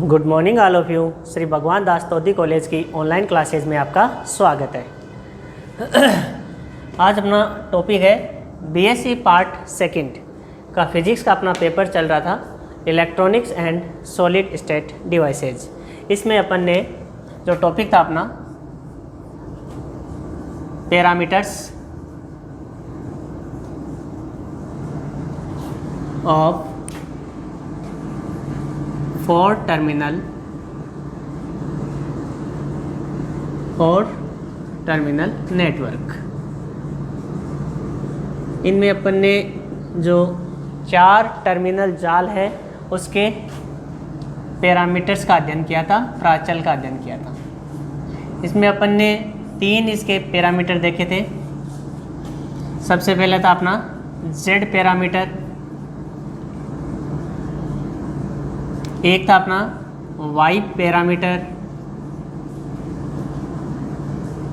Good morning all of you. Shri भगवान दास तोदी college की online classes में आपका स्वागत है। आज अपना टॉपिक है बीएससी पार्ट सेकंड का फिजिक्स का अपना पेपर चल रहा था, electronics and solid state devices. इसमें अपन ने जो टॉपिक था अपना पैरामीटर्स ऑफ 4 टर्मिनल नेटवर्क। इनमें अपन ने जो 4 टर्मिनल जाल है उसके पैरामीटर्स का अध्ययन किया था, प्राचल का अध्ययन किया था। इसमें अपन ने 3 इसके पैरामीटर देखे थे। सबसे पहले था अपना Z पैरामीटर, एक था अपना Y पैरामीटर,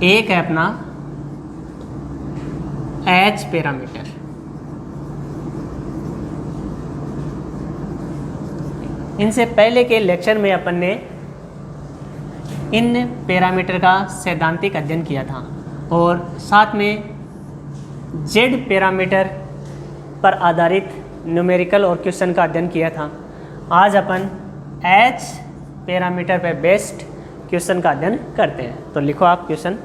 एक है अपना H पैरामीटर। इनसे पहले के लेक्चर में अपन ने इन पैरामीटर का सैद्धांतिक अध्ययन किया था और साथ में Z पैरामीटर पर आधारित न्यूमेरिकल और क्वेश्चन का अध्ययन किया था। आज अपन H पैरामीटर पर बेस्ड क्वेश्चन का अध्ययन करते हैं। तो लिखो आप क्वेश्चन।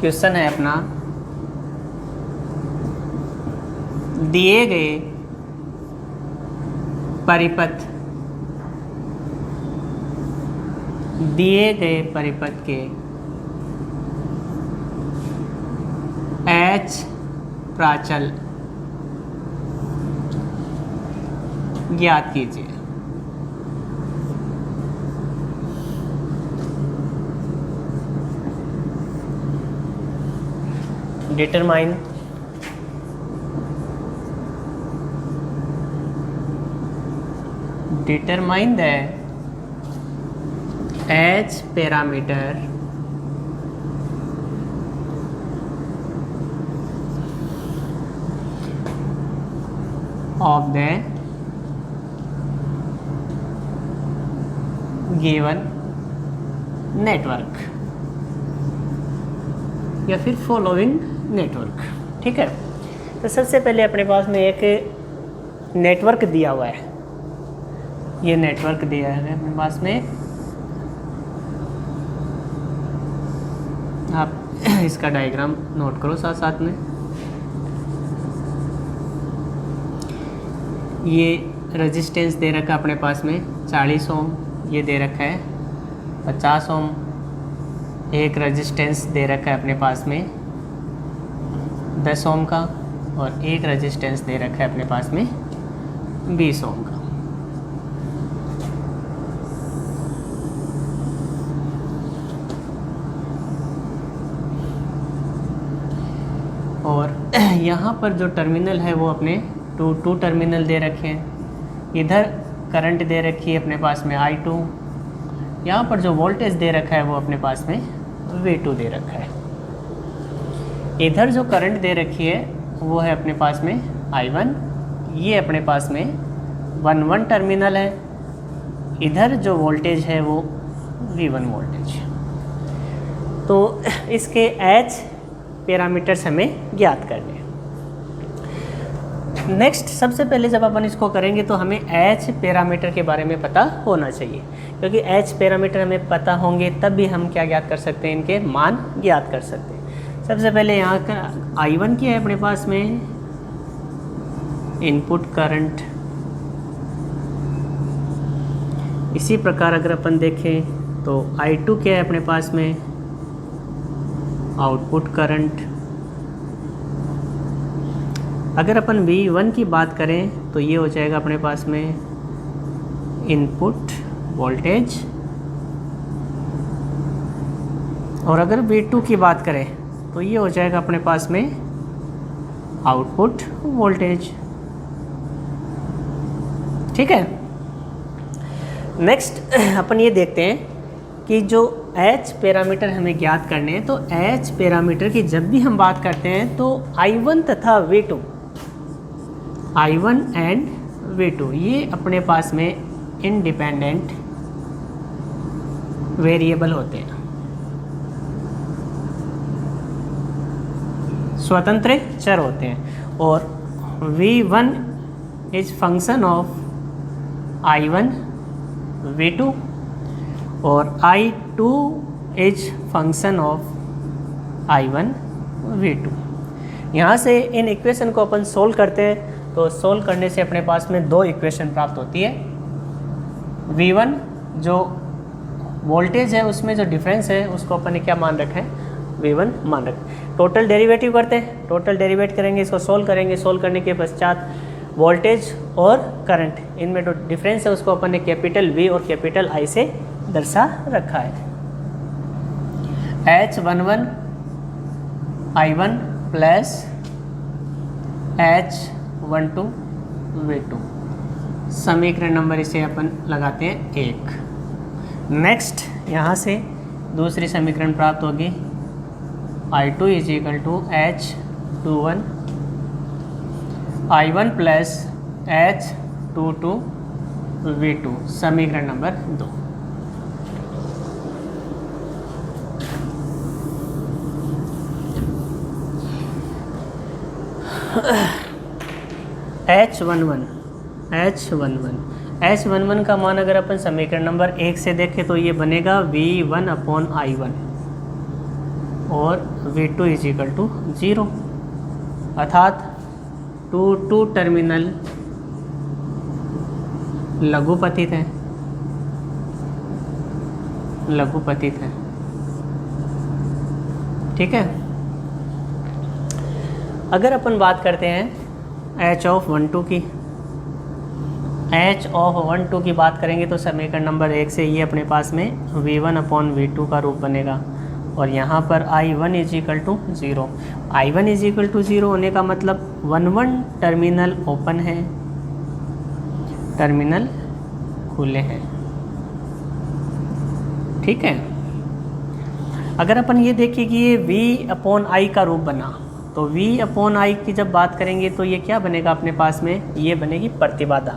क्वेश्चन है अपना, दिए गए परिपथ के H प्राचल ज्ञात कीजिए। Determine the H parameter of the given network या फिर फॉलोइंग नेटवर्क। ठीक है, तो सबसे पहले अपने पास में एक नेटवर्क दिया हुआ है। ये नेटवर्क दिया है अपने पास में, आप इसका डायग्राम नोट करो साथ साथ में। ये रेजिस्टेंस दे रखा है अपने पास में 40 ओम, ये दे रखा है 50 ओम। एक रेजिस्टेंस दे रखा है अपने पास में 10 ओम का और एक रेजिस्टेंस दे रखा है अपने पास में 20 ओम का। और यहाँ पर जो टर्मिनल है वो अपने टू टर्मिनल दे रखे हैं। इधर करंट दे रखी है अपने पास में I2, यहाँ पर जो वोल्टेज दे रखा है वो अपने पास में V2 दे रखा है। इधर जो करंट दे रखी है वो है अपने पास में I1, ये अपने पास में 1 टर्मिनल है। इधर जो वोल्टेज है वो V1 वोल्टेज। तो इसके H पैरामीटर्स हमें ज्ञात करने हैं। नेक्स्ट, सबसे पहले जब अपन इसको करेंगे तो हमें H पैरामीटर के बारे में पता होना चाहिए, क्योंकि H पैरामीटर हमें पता होंगे तब भी हम क्या ज्ञात कर सकते हैं, इनके मान ज्ञात कर सकते हैं। सबसे पहले यहाँ का I1 क्या है अपने पास में, इनपुट करंट। इसी प्रकार अगर अपन देखें तो I2 क्या है अपने पास में, आउटपुट करंट। अगर अपन V1 की बात करें तो ये हो जाएगा अपने पास में इनपुट वोल्टेज। और अगर V2 की बात करें तो ये हो जाएगा अपने पास में आउटपुट वोल्टेज। ठीक है। नेक्स्ट अपन ये देखते हैं कि जो एच पैरामीटर हमें ज्ञात करने हैं, तो एच पैरामीटर की जब भी हम बात करते हैं तो I1 तथा V2, I1 एंड V2 ये अपने पास में इंडिपेंडेंट वेरिएबल होते हैं, स्वतंत्र चर होते हैं। और V1 is function of I1 V2 और I2 is function of I1 V2। यहाँ से इन इक्वेशन को अपन सोल्व करते हैं, तो सोल्व करने से अपने पास में दो इक्वेशन प्राप्त होती है। V1 जो वोल्टेज है उसमें जो डिफरेंस है उसको अपन ने क्या मान रखा है, V1 मान रखा है। टोटल डेरिवेटिव करते हैं, टोटल डेरिवेट करेंगे, इसको सोल्व करेंगे। सोल्व करने के पश्चात वोल्टेज और करंट इनमें जो डिफरेंस है उसको अपन ने कैपिटल V और कैपिटल I से दर्शा रखा है। H11 I1 plus H12 V2, समीकरण नंबर इसे अपन लगाते हैं 1। नेक्स्ट यहाँ से दूसरी समीकरण प्राप्त होगी I2 is equal to H21 I1 plus H22 V2, समीकरण नंबर 2। H11 का मान अगर अपन समीकरण नंबर 1 से देखें तो ये बनेगा V1 अपॉन I1 और V2 इज इक्वल टू 0, अर्थात टू टर्मिनल लघुपतित है, लघुपतित है। ठीक है। अगर अपन बात करते हैं H ऑफ 12 की, H ऑफ 12 की बात करेंगे तो समीकरण नंबर 1 से ये अपने पास में V1 अपॉन V2 का रूप बनेगा और यहाँ पर I1 is equal to 0। I1 is equal to 0 होने का मतलब 1 टर्मिनल ओपन है, टर्मिनल खुले हैं। ठीक है। अगर अपन ये देखिए कि ये V अपॉन I का रूप बना, तो V अपॉन I की जब बात करेंगे तो ये क्या बनेगा अपने पास में, ये बनेगी प्रतिबाधा,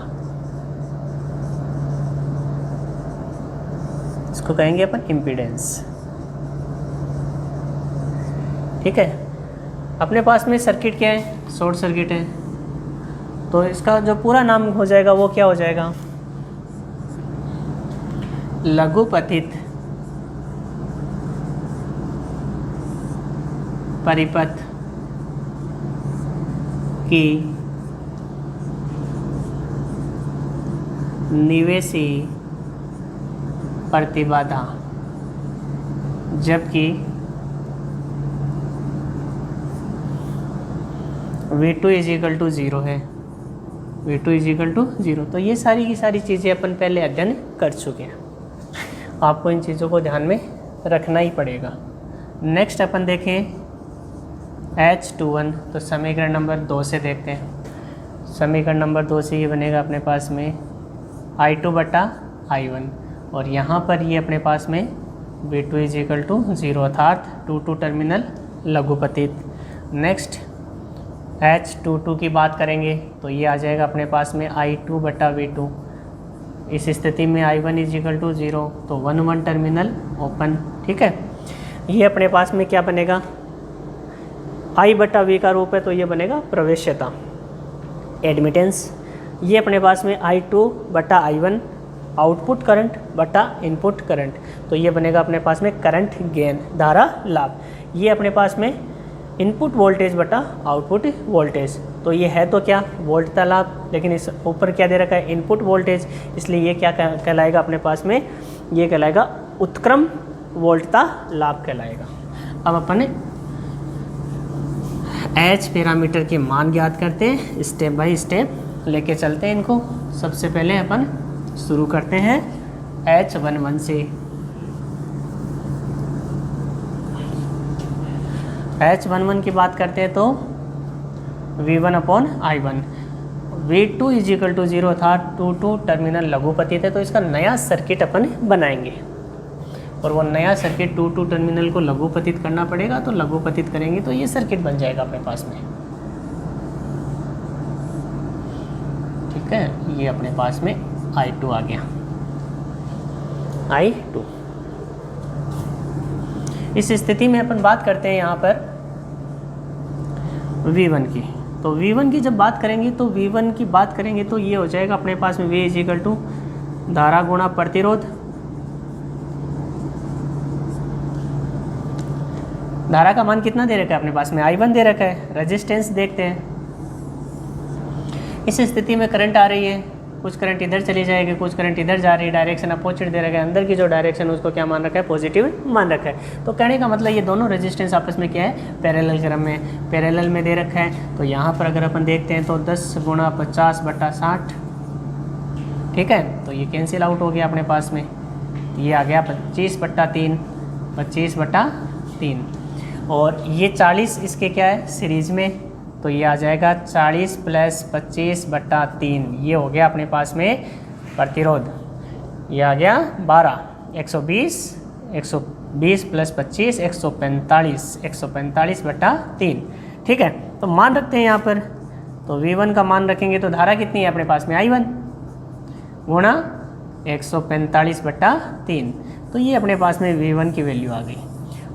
इसको कहेंगे अपन इम्पीडेंस। ठीक है। अपने पास में सर्किट क्या है, शॉर्ट सर्किट है, तो इसका जो पूरा नाम हो जाएगा वो क्या हो जाएगा, लघुपतित परिपथ की निवेशी प्रतिबाधा, जबकि V2 इज इक्वल टू 0 है, V2 इज इक्वल टू 0। तो ये सारी की सारी चीज़ें अपन पहले अध्ययन कर चुके हैं, आपको इन चीज़ों को ध्यान में रखना ही पड़ेगा। नेक्स्ट अपन देखें H21, तो समीकरण नंबर 2 से देखते हैं। समीकरण नंबर 2 से ये बनेगा अपने पास में I2 बटा I1 और यहाँ पर ये अपने पास में V2 इज इक्वल टू 0, अर्थात टू टर्मिनल लघुपतित। नेक्स्ट H22 की बात करेंगे तो ये आ जाएगा अपने पास में I2 बटा V2। इस स्थिति में I1 इज इक्वल टू 0, तो 1 टर्मिनल ओपन। ठीक है। ये अपने पास में क्या बनेगा, I बटा V का रूप है तो ये बनेगा प्रवेश्यता, एडमिटेंस। ये अपने पास में I2 बटा I1 आउटपुट करंट बटा इनपुट करंट, तो ये बनेगा अपने पास में करंट गेन, धारा लाभ। ये अपने पास में इनपुट वोल्टेज बटा आउटपुट वोल्टेज, तो ये है तो क्या, वोल्टता लाभ, लेकिन इस ऊपर क्या दे रखा है, इनपुट वोल्टेज, इसलिए ये क्या कहलाएगा अपने पास में, ये कहलाएगा उत्क्रम वोल्टता लाभ कहलाएगा। अब अपन H पैरामीटर के मान ज्ञात करते हैं, स्टेप बाय स्टेप लेके चलते हैं इनको। सबसे पहले अपन शुरू करते हैं H11 से। H11 की बात करते हैं तो V1 upon I1, V2 is equal to 0 था, टू टर्मिनल लघुपतित है, तो इसका नया सर्किट अपन बनाएंगे और वो नया सर्किट टू टर्मिनल को लघुपतित करना पड़ेगा, तो लघुपतित करेंगे तो ये सर्किट बन जाएगा अपने पास में। ठीक है, ये अपने पास में I2 आ गया, I2। इस स्थिति में अपन बात करते हैं यहाँ पर V1 की। तो V1 की जब बात करेंगे तो V1 की बात करेंगे तो ये हो जाएगा अपने पास में V इज इक्वल टू धारा गुणा प्रतिरोध। धारा का मान कितना दे रखा है अपने पास में, I1 दे रखा है। रेजिस्टेंस देखते हैं, इस स्थिति में करंट आ रही है, कुछ करंट इधर चली जाएगी, कुछ करंट इधर जा रही है, डायरेक्शन अपोजिट दे रखा है। अंदर की जो डायरेक्शन उसको क्या मान रखा है, पॉजिटिव मान रखा है। तो कहने का मतलब ये दोनों रेजिस्टेंस आपस में क्या है, पैरेलल क्रम में, पैरेलल में दे रखा है। तो यहाँ पर अगर अपन देखते हैं तो 10 गुणा 50/60, ठीक है, तो ये कैंसिल आउट हो गया अपने पास में। ये आ गया 25/3, 25/3, और ये 40 इसके क्या है, सीरीज में, तो ये आ जाएगा 40 + 25/3, ये हो गया अपने पास में प्रतिरोध। ये आ गया 12, 120 + 25 145, 145/3, ठीक है। तो मान रखते हैं यहाँ पर, तो V1 का मान रखेंगे तो धारा कितनी है अपने पास में, I1 गुणा 145/3, तो ये अपने पास में V1 की वैल्यू आ गई।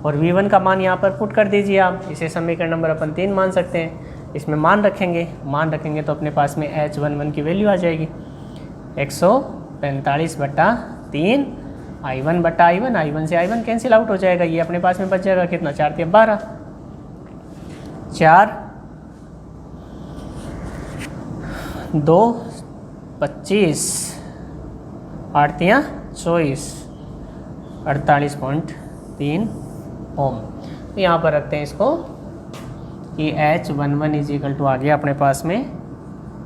और V1 का मान यहाँ पर पुट कर दीजिए आप, इसे समीकरण नंबर अपन 3 मान सकते हैं। इसमें मान रखेंगे तो अपने पास में H11 की वैल्यू आ जाएगी 145/3 I1/I1, I1 से I1 कैंसिल आउट हो जाएगा। ये अपने पास में बच जाएगा कितना, 4 × 12, 4 2 25, 8 × 24, 48.3 ओम। तो यहाँ पर रखते हैं इसको कि H11 इज इक्वल टू आ गया अपने पास में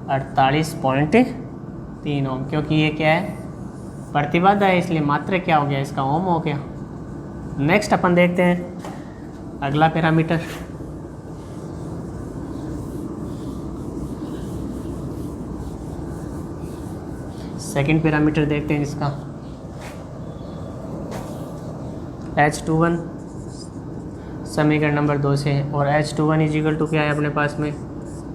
48.3 ओम, क्योंकि ये क्या है, प्रतिबाधा है, इसलिए मात्रक क्या हो गया, इसका ओम हो गया। नेक्स्ट अपन देखते हैं अगला पैरामीटर, सेकंड पैरामीटर देखते हैं इसका, H21 समीकरण नंबर 2 से, और H21 इज इक्वल टू क्या है अपने पास में,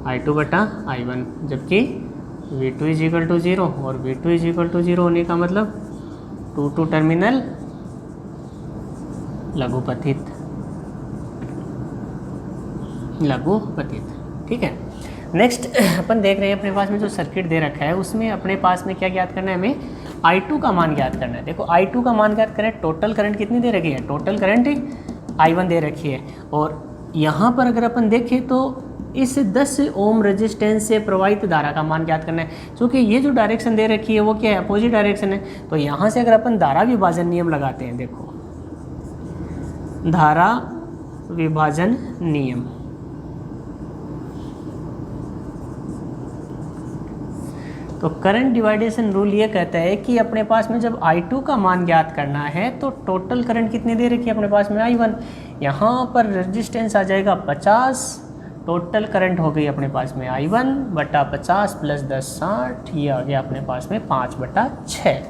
I2/I1, जबकि V2 इज इक्वल टू 0, और V2 इज इक्वल टू 0 होने का मतलब टू टर्मिनल लघुपतित, ठीक है। नेक्स्ट अपन देख रहे हैं अपने पास में जो सर्किट दे रखा है उसमें अपने पास में क्या ज्ञात करना है, हमें I2 का मान ज्ञात करना है। देखो I2 का मान ज्ञात करें, टोटल करंट कितनी दे रखी है, टोटल करंट I1 दे रखी है, और यहाँ पर अगर अपन देखें तो इस 10 ओम रेजिस्टेंस से प्रवाहित धारा का मान ज्ञात करना है। क्योंकि ये जो डायरेक्शन दे रखी है वो क्या है, अपोजिट डायरेक्शन है। तो यहाँ से अगर अपन धारा विभाजन नियम लगाते हैं, देखो धारा विभाजन नियम, तो करंट डिवाइडेशन रूल ये कहता है कि अपने पास में जब I2 का मान ज्ञात करना है तो टोटल करंट कितनी दे रखी है अपने पास में, I1। यहाँ पर रेजिस्टेंस आ जाएगा 50, टोटल करंट हो गई अपने पास में I1/50 + 10 60, ये आ गया अपने पास में 5/6।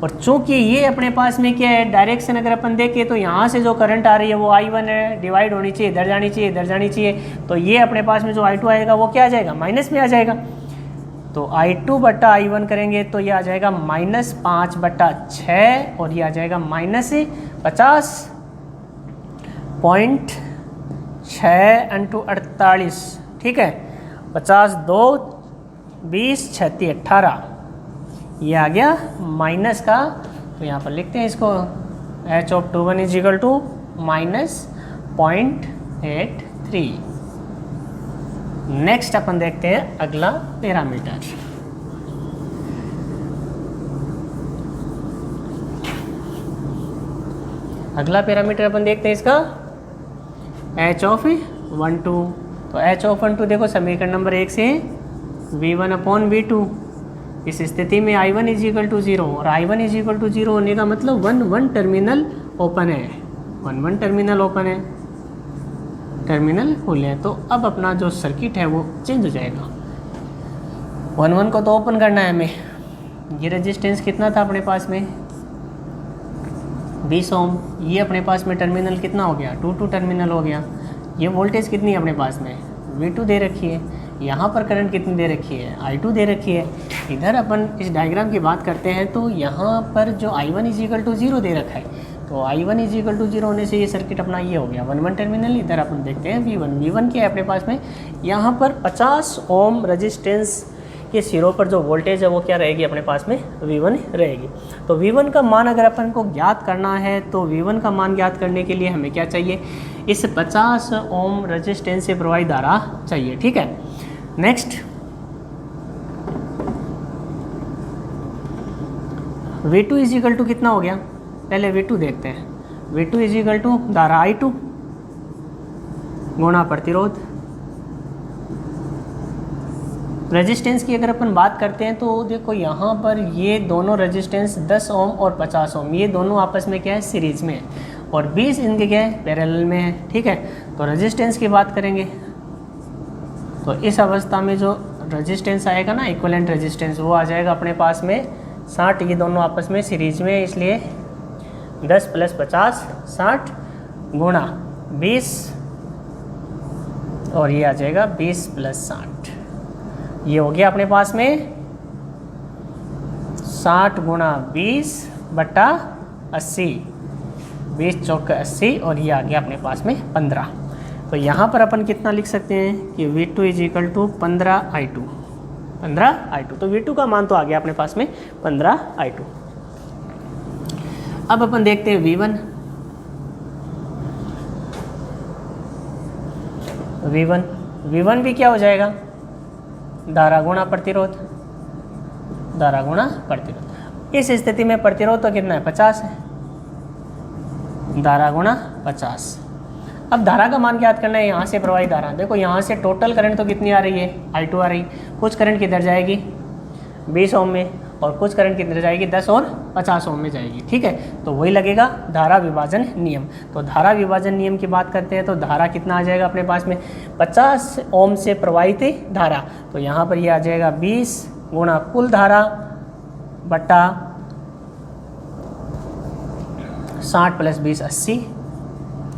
और चूंकि ये अपने पास में क्या है, डायरेक्शन अगर अपन देखें तो यहाँ से जो करंट आ रही है वो I1 है, डिवाइड होनी चाहिए, इधर जानी चाहिए, इधर जानी चाहिए, तो ये अपने पास में जो I2 आएगा वो क्या आ जाएगा, माइनस में आ जाएगा। तो I2/I1 करेंगे तो ये आ जाएगा -5/6, और ये आ जाएगा -50.6 × 48, ठीक है, 50 2 20 36 18, ये आ गया माइनस का। तो यहाँ पर लिखते हैं इसको H21 is equal to -0.83। Next अपन देखते हैं अगला पैरामीटर, अगला पैरामीटर अपन देखते हैं इसका H12। तो H12 देखो समीकरण नंबर 1 से V1/V2, इस स्थिति में I1 इज इक्वल टू 0, और I1 इज इक्वल टू 0 होने का मतलब 1 टर्मिनल ओपन है, 1 टर्मिनल ओपन है, टर्मिनल खुले हैं। तो अब अपना जो सर्किट है वो चेंज हो जाएगा। 1 को तो ओपन करना है हमें। ये रेजिस्टेंस कितना था अपने पास में, 20 ओम। ये अपने पास में टर्मिनल कितना हो गया, 2 टर्मिनल हो गया। ये वोल्टेज कितनी है अपने पास में, V2 दे रखी है। यहाँ पर करंट कितनी दे रखी है, I2 दे रखी है। इधर अपन इस डायग्राम की बात करते हैं तो यहाँ पर जो I1 = 0 दे रखा है, तो I1 = 0 होने से ये सर्किट अपना ये हो गया 1 टर्मिनल। इधर अपन देखते हैं V1 क्या है अपने पास में, यहाँ पर 50 ओम रजिस्टेंस के सिरों पर जो वोल्टेज है वो क्या रहेगी अपने पास में, V1 रहेगी। तो V1 का मान अगर अपन को ज्ञात करना है तो V1 का मान ज्ञात करने के लिए हमें क्या चाहिए, इस 50 ओम रजिस्टेंस से प्रवाहित धारा चाहिए। ठीक है, नेक्स्ट V2 = कितना हो गया, पहले V2 देखते हैं। V2 = धारा I2 गुणा प्रतिरोध। रेजिस्टेंस की अगर अपन बात करते हैं तो देखो यहाँ पर ये दोनों रेजिस्टेंस 10 ओम और 50 ओम, ये दोनों आपस में क्या है, सीरीज में है, और 20 इनके क्या है, पैरेलल में है। ठीक है, तो रेजिस्टेंस की बात करेंगे तो इस अवस्था में जो रेजिस्टेंस आएगा ना, इक्विवेलेंट रेजिस्टेंस, वो आ जाएगा अपने पास में 60। ये दोनों आपस में सीरीज में है, इसलिए 10 + 50 60 गुणा 20, और ये आ जाएगा 20 + 60। ये हो गया अपने पास में 60 गुणा 20/80, 20 चौक 80, और ये आ गया अपने पास में 15। तो यहाँ पर अपन कितना लिख सकते हैं कि V2 = 15I2, 15I2। तो V2 का मान तो आ गया अपने पास में 15I2। अब अपन देखते हैं V1 भी क्या हो जाएगा, धारा गुणा प्रतिरोध, धारा गुणा प्रतिरोध। इस स्थिति में प्रतिरोध तो कितना है, 50 है, धारा गुणा 50। अब धारा का मान ज्ञात करना है, यहाँ से प्रवाहित धारा। देखो यहाँ से टोटल करंट तो कितनी आ रही है, I2 आ रही। कुछ करंट किधर जाएगी, 20 ओम में, और कुछ करंट किधर जाएगी, 10 और 50 ओम में जाएगी। ठीक है, तो वही लगेगा धारा विभाजन नियम। तो धारा विभाजन नियम की बात करते हैं तो धारा कितना आ जाएगा अपने पास में, 50 ओम से प्रवाहित धारा। तो यहाँ पर ये आ जाएगा 20 गुणा कुल धारा बटा 60 + 20 80।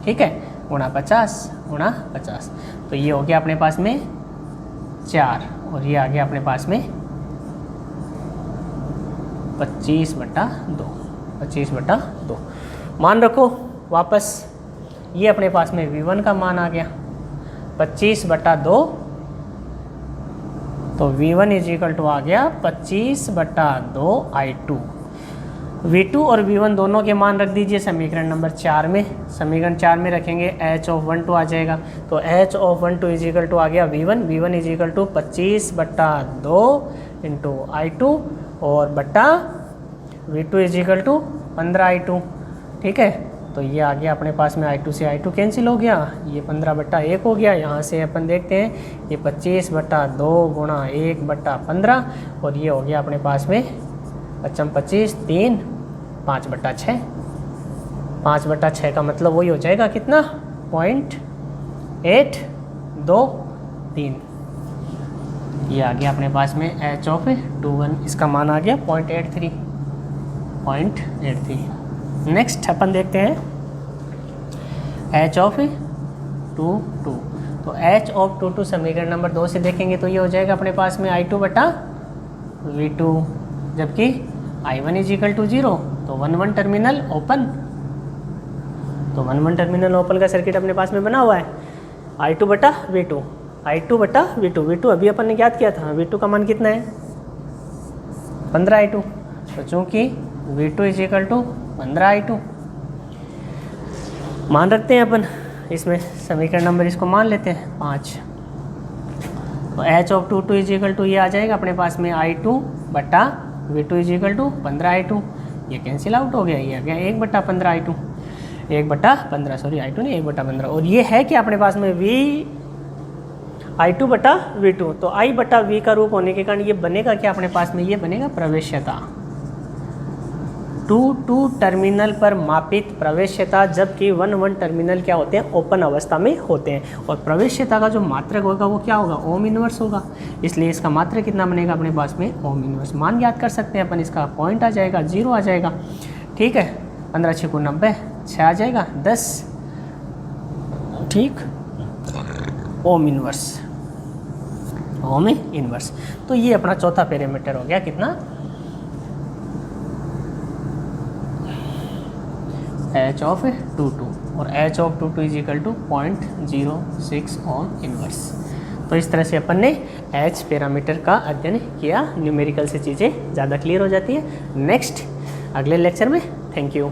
ठीक है, गुणा 50 गुणा 50। तो ये हो गया अपने पास में 4, और ये आ गया अपने पास में 25/2, 25/2। मान रखो वापस, ये अपने पास में V1 का मान आ गया 25/2। तो V1 = आ गया 25/2 I2। V2 और V1 दोनों के मान रख दीजिए समीकरण नंबर 4 में। समीकरण 4 में रखेंगे H(12) आ जाएगा। तो H(12) आ गया V1 = 25/2 × I2 और बट्टा V2 = 15I2। ठीक है, तो ये आ गया अपने पास में I2 से I2 कैंसिल हो गया, ये 15/1 हो गया। यहाँ से अपन देखते हैं ये 25/2 गुणा 1/15, और ये हो गया अपने पास में 25 3 5/6। 5/6 का मतलब वही हो जाएगा कितना, 0.823। ये आ गया अपने पास में H(21), इसका मान आ गया 0.83। नेक्स्ट अपन देखते हैं H(22). तो H(22) समीकरण नंबर 2 से देखेंगे तो ये हो जाएगा अपने पास में I2/V2, जबकि I1 = 0। तो 1 टर्मिनल ओपन, तो 1 टर्मिनल ओपन का सर्किट अपने पास में बना हुआ है। I2/V2, I2/V2, V2 अभी अपन ने ज्ञात किया था। V2 का मान कितना है, 15I2। तो चूँकि V2 = 15I2 मान रखते हैं अपन, इसमें समीकरण नंबर इसको मान लेते हैं 5। तो H(22) ये आ जाएगा अपने पास में I2/V2 = 15I2। ये कैंसिल आउट हो गया, ये आ गया 1/15I2, 1/15 सॉरी I2 नहीं 1/15। और ये है कि अपने पास में I2/V2। तो I/V का रूप होने के कारण ये बनेगा क्या अपने पास में, ये बनेगा प्रवेश्यता। 2 टर्मिनल पर मापित प्रवेश्यता, जबकि 1 टर्मिनल क्या होते हैं, ओपन अवस्था में होते हैं। और प्रवेश्यता का जो मात्रक होगा वो क्या होगा, ओम इनवर्स होगा। इसलिए इसका मात्रक कितना बनेगा अपने पास में, ओम इनवर्स। मान ज्ञात कर सकते हैं अपन, इसका पॉइंट आ जाएगा 0 आ जाएगा। ठीक है, 15 6 90, 6 आ जाएगा 10, ठीक, ओम इनवर्स, ओम इनवर्स। तो ये अपना चौथा पैरामीटर हो गया, कितना, h ऑफ 22 और h of 22 is equal to 0.06 ohm inverse. तो इस तरह से अपन ने h पैरामीटर का अध्ययन किया। न्यूमेरिकल से चीज़ें ज़्यादा क्लियर हो जाती है। नेक्स्ट अगले लेक्चर में। Thank you.